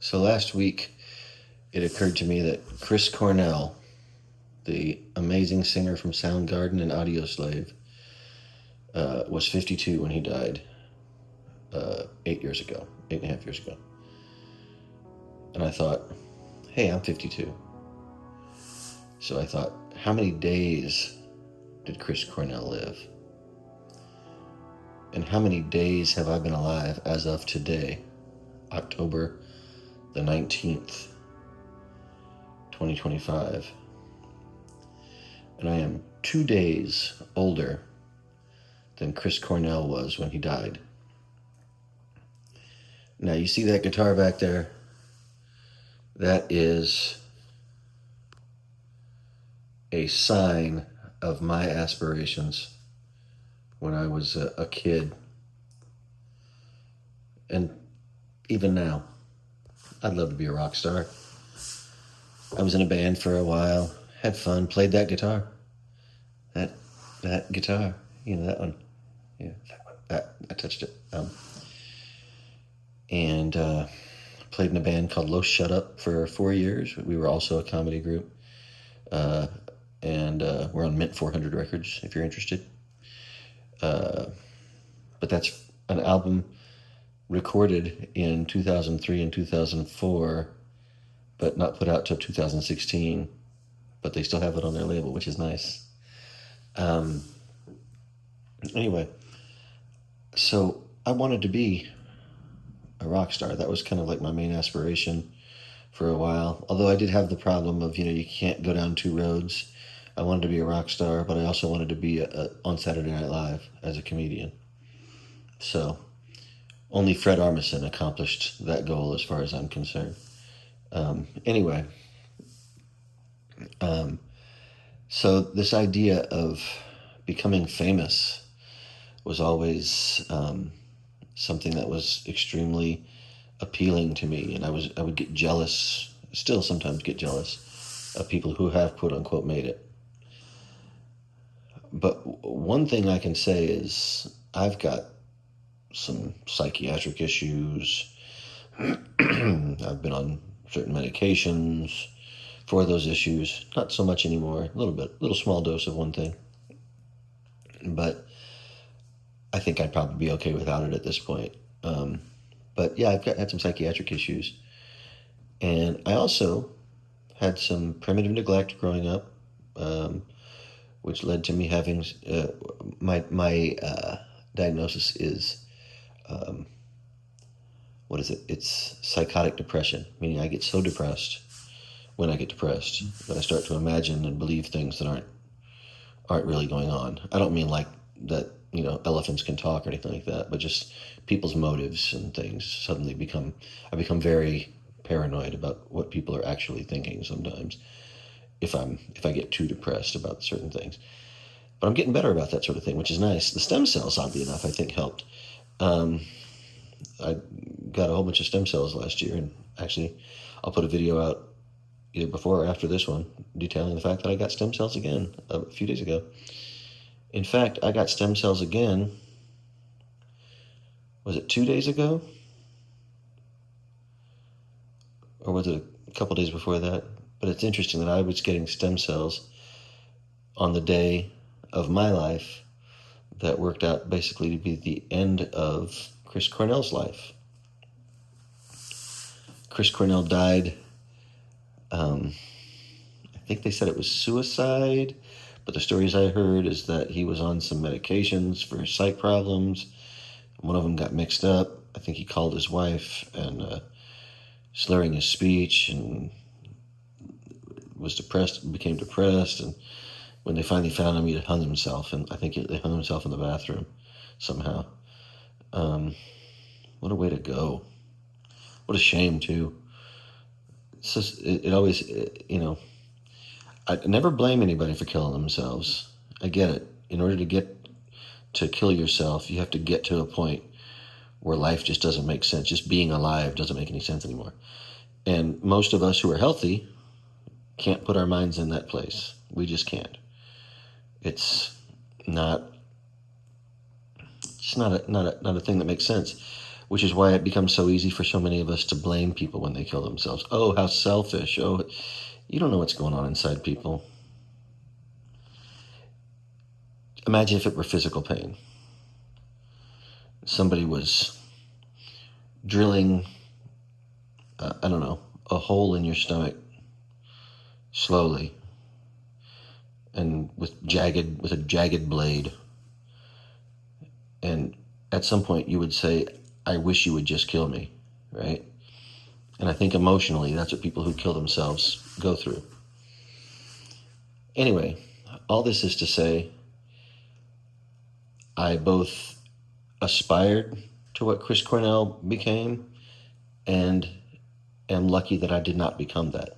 So last week, it occurred to me that Chris Cornell, the amazing singer from Soundgarden and Audioslave, was 52 when he died 8 years ago, 8.5 years ago. And I thought, hey, I'm 52. So I thought, how many days did Chris Cornell live? And how many days have I been alive as of today, October the 19th, 2025? And I am 2 days older than Chris Cornell was when he died. Now, you see that guitar back there? That is a sign of my aspirations when I was a kid. And even now, I'd love to be a rock star. I was in a band for a while, had fun, played that guitar. That guitar, that one. Yeah, that I touched it. And played in a band called Low Shut Up for 4 years. We were also a comedy group. And we're on Mint 400 Records, if you're interested. But that's an album recorded in 2003 and 2004, but not put out till 2016. But they still have it on their label, which is nice. Anyway, so I wanted to be a rock star. That was kind of like my main aspiration for a while. Although I did have the problem of, you can't go down two roads. I wanted to be a rock star, but I also wanted to be on Saturday Night Live as a comedian. So only Fred Armisen accomplished that goal as far as I'm concerned. Anyway, so this idea of becoming famous was always something that was extremely appealing to me, and I would get jealous, still sometimes get jealous, of people who have quote unquote made it. But one thing I can say is I've got some psychiatric issues. I've been on certain medications for those issues. Not so much anymore. A little small dose of one thing. But I think I'd probably be okay without it at this point. But yeah, I've had some psychiatric issues. And I also had some primitive neglect growing up, which led to me having, my diagnosis is, what is it? It's psychotic depression, meaning I get so depressed when I get depressed that I start to imagine and believe things that aren't really going on. I don't mean like that, elephants can talk or anything like that, but just people's motives and things suddenly I become very paranoid about what people are actually thinking sometimes if I get too depressed about certain things. But I'm getting better about that sort of thing, which is nice. The stem cells, oddly enough, I think helped. I got a whole bunch of stem cells last year, and actually I'll put a video out either before or after this one detailing the fact that I got stem cells again a few days ago. In fact, I got stem cells again, was it 2 days ago? Or was it a couple days before that? But it's interesting that I was getting stem cells on the day of my life that worked out basically to be the end of Chris Cornell's life. Chris Cornell died, I think they said it was suicide, but the stories I heard is that he was on some medications for psych problems. One of them got mixed up. I think he called his wife and slurring his speech, and was depressed, became depressed, and when they finally found him, he had hung himself, and I think they hung himself in the bathroom somehow. What a way to go. What a shame, too. It's just, it always, I never blame anybody for killing themselves. I get it. In order to kill yourself, you have to get to a point where life just doesn't make sense. Just being alive doesn't make any sense anymore. And most of us who are healthy can't put our minds in that place. We just can't. It's not a thing that makes sense. which is why it becomes so easy for so many of us to blame people when they kill themselves. Oh, how selfish. Oh, you don't know what's going on inside people. Imagine if it were physical pain. Somebody was drilling, I don't know, a hole in your stomach slowly and with a jagged blade. And at some point you would say, I wish you would just kill me, right? And I think emotionally that's what people who kill themselves go through. Anyway, all this is to say, I both aspired to what Chris Cornell became and am lucky that I did not become that.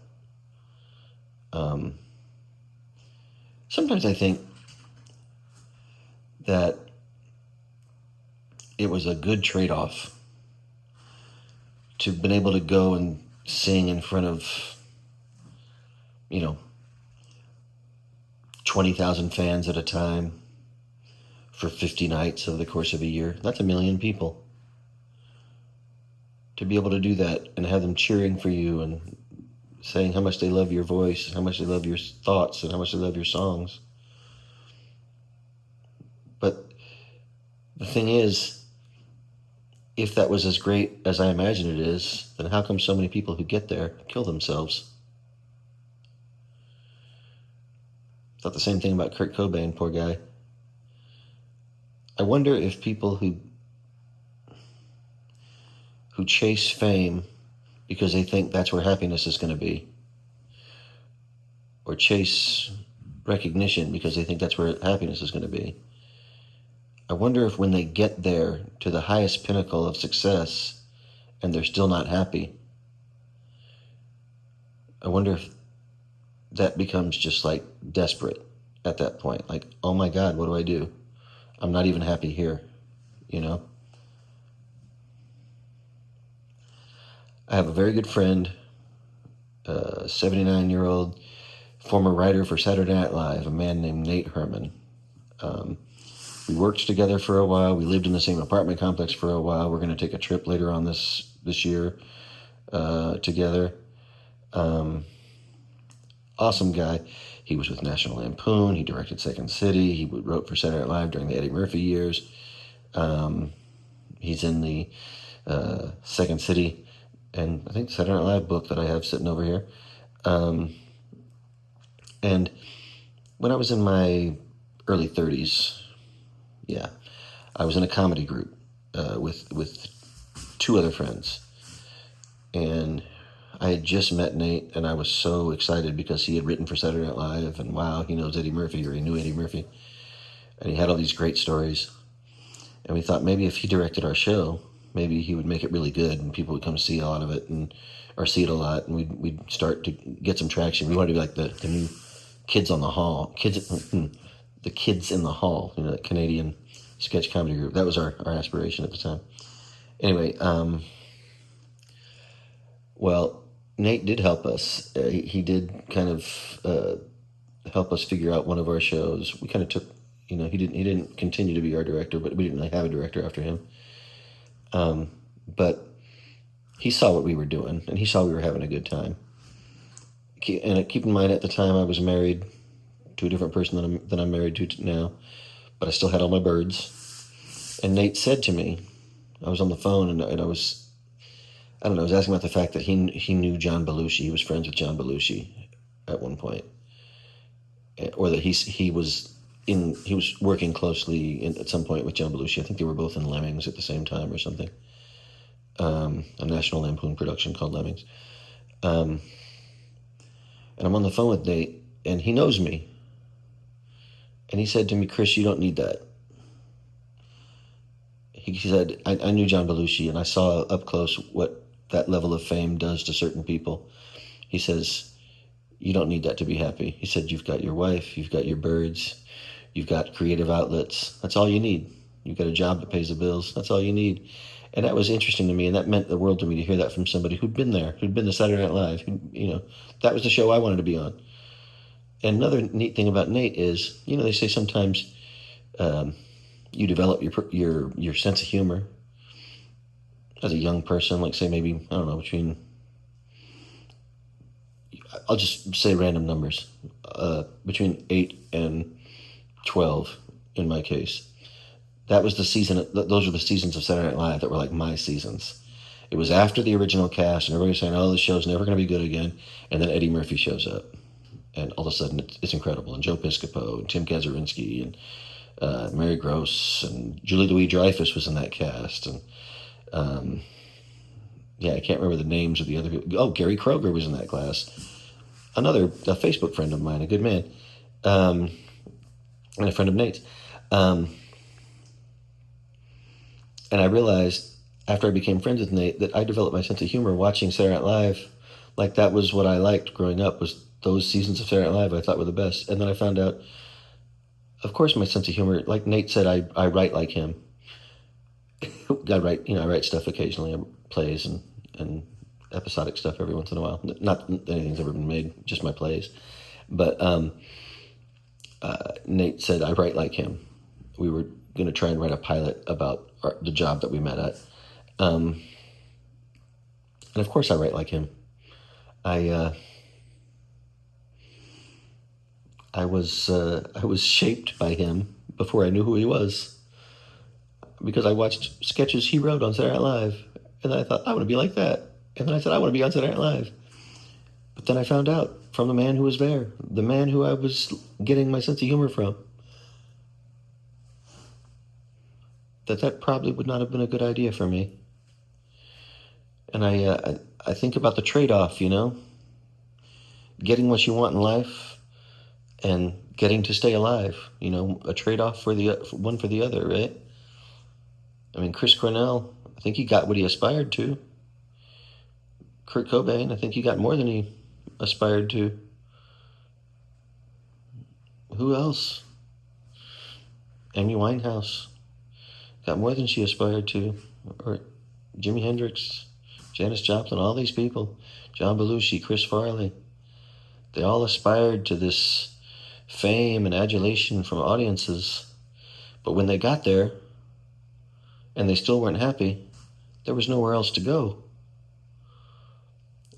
Sometimes I think that it was a good trade-off to have been able to go and sing in front of, 20,000 fans at a time for 50 nights over the course of a year. That's 1 million people. To be able to do that and have them cheering for you and saying how much they love your voice, how much they love your thoughts, and how much they love your songs. But the thing is, if that was as great as I imagine it is, then how come so many people who get there kill themselves? Thought the same thing about Kurt Cobain, poor guy. I wonder if people who chase fame because they think that's where happiness is going to be, or chase recognition because they think that's where happiness is going to be, I wonder if when they get there to the highest pinnacle of success and they're still not happy, I wonder if that becomes just like desperate at that point. Like, oh my God, what do I do? I'm not even happy here, I have a very good friend, a 79-year-old former writer for Saturday Night Live, a man named Nate Herman. We worked together for a while. We lived in the same apartment complex for a while. We're going to take a trip later on this year together. Awesome guy. He was with National Lampoon. He directed Second City. He wrote for Saturday Night Live during the Eddie Murphy years. He's in the Second City and I think Saturday Night Live book that I have sitting over here. And when I was in my early 30s, I was in a comedy group with 2 other friends. And I had just met Nate, and I was so excited because he had written for Saturday Night Live, and wow, he knows Eddie Murphy, or he knew Eddie Murphy. And he had all these great stories. And we thought maybe if he directed our show, maybe he would make it really good, and people would come see a lot of it, or see it a lot, and we'd start to get some traction. We wanted to be like the new Kids on the Hall, the Kids in the Hall, that Canadian sketch comedy group. That was our aspiration at the time. Anyway, well, Nate did help us. He did kind of help us figure out one of our shows. We kind of took, he didn't continue to be our director, but we didn't really have a director after him. But he saw what we were doing, and he saw we were having a good time. And keep in mind, at the time, I was married to a different person than I'm married to now, but I still had all my birds. And Nate said to me, I was on the phone, and I was asking about the fact that he knew John Belushi. He was friends with John Belushi at one point, or that he was working closely at some point with John Belushi. I think they were both in Lemmings at the same time or something. A National Lampoon production called Lemmings. And I'm on the phone with Nate, and he knows me. And he said to me, Chris, you don't need that. He said, I knew John Belushi, and I saw up close what that level of fame does to certain people. He says, you don't need that to be happy. He said, you've got your wife, you've got your birds, you've got creative outlets. That's all you need. You've got a job that pays the bills. That's all you need. And that was interesting to me, and that meant the world to me to hear that from somebody who'd been there, who'd been to Saturday Night Live. That was the show I wanted to be on. And another neat thing about Nate is, they say sometimes you develop your sense of humor as a young person, like say maybe, I don't know, I'll just say random numbers, between 8 and 12 in my case. That was the season, those were the seasons of Saturday Night Live that were like my seasons. It was after the original cast, and everybody's saying, oh, the show's never going to be good again. And then Eddie Murphy shows up, and all of a sudden it's incredible. And Joe Piscopo, and Tim Kazurinsky, and Mary Gross, and Julie Louis-Dreyfus was in that cast. And I can't remember the names of the other people. Oh, Gary Kroger was in that class. A Facebook friend of mine, a good man, and a friend of Nate's. And I realized after I became friends with Nate that I developed my sense of humor watching Saturday Night Live. Like that was what I liked growing up, was those seasons of Saturday Night Live I thought were the best. And then I found out, of course, my sense of humor, like Nate said, I write like him. I write stuff occasionally, plays and episodic stuff every once in a while. Not anything's ever been made, just my plays. But Nate said I write like him. We were going to try and write a pilot about the job that we met at. And of course I write like him. I was shaped by him before I knew who he was, because I watched sketches he wrote on Saturday Night Live, and then I thought, I want to be like that. And then I said, I want to be on Saturday Night Live. But then I found out from the man who was there, the man who I was getting my sense of humor from, that probably would not have been a good idea for me. And I think about the trade-off, getting what you want in life and getting to stay alive, a trade-off for the one for the other, right? I mean, Chris Cornell, I think he got what he aspired to. Kurt Cobain, I think he got more than he aspired to. Who else? Amy Winehouse got more than she aspired to. Or Jimi Hendrix, Janis Joplin, all these people, John Belushi, Chris Farley, they all aspired to this fame and adulation from audiences. But when they got there and they still weren't happy, there was nowhere else to go.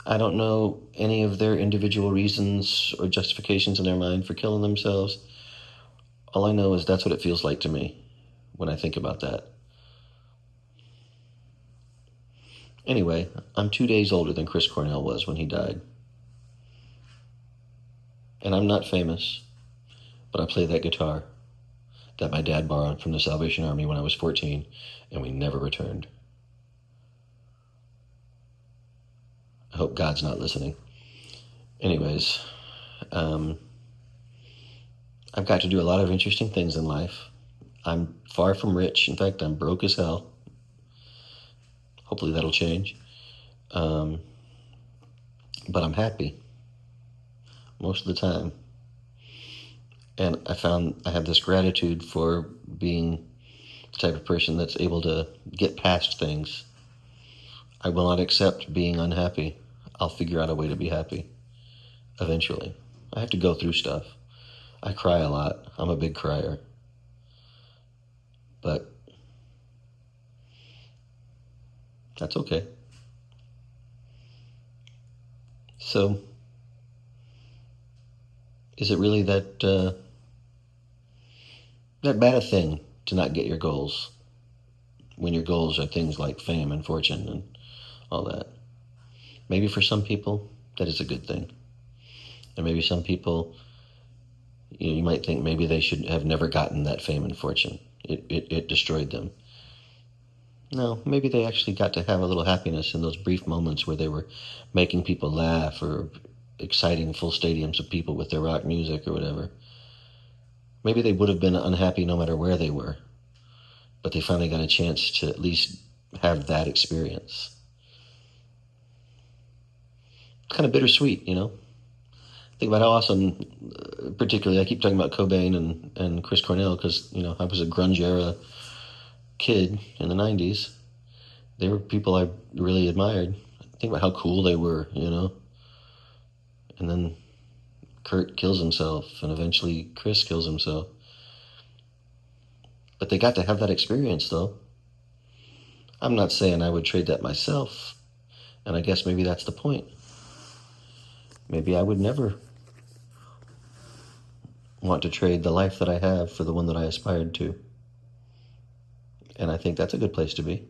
I don't know any of their individual reasons or justifications in their mind for killing themselves. All I know is that's what it feels like to me when I think about that. Anyway, I'm 2 days older than Chris Cornell was when he died. And I'm not famous, but I play that guitar that my dad borrowed from the Salvation Army when I was 14, and we never returned. I hope God's not listening. Anyways, I've got to do a lot of interesting things in life. I'm far from rich. In fact, I'm broke as hell. Hopefully that'll change. But I'm happy most of the time. And I found I have this gratitude for being the type of person that's able to get past things. I will not accept being unhappy. I'll figure out a way to be happy eventually. I have to go through stuff. I cry a lot. I'm a big crier. But that's okay. So, is it really that bad a thing to not get your goals, when your goals are things like fame and fortune and all that? Maybe for some people that is a good thing, and maybe some people, you might think maybe they should have never gotten that fame and fortune. It destroyed them. No, maybe they actually got to have a little happiness in those brief moments where they were making people laugh or exciting full stadiums of people with their rock music or whatever. Maybe they would have been unhappy no matter where they were, but they finally got a chance to at least have that experience. Kind of bittersweet, Think about how awesome, particularly, I keep talking about Cobain and Chris Cornell because, I was a grunge era kid in the 90s. They were people I really admired. Think about how cool they were, And then Kurt kills himself, and eventually Chris kills himself. But they got to have that experience, though. I'm not saying I would trade that myself, and I guess maybe that's the point. Maybe I would never want to trade the life that I have for the one that I aspired to. And I think that's a good place to be.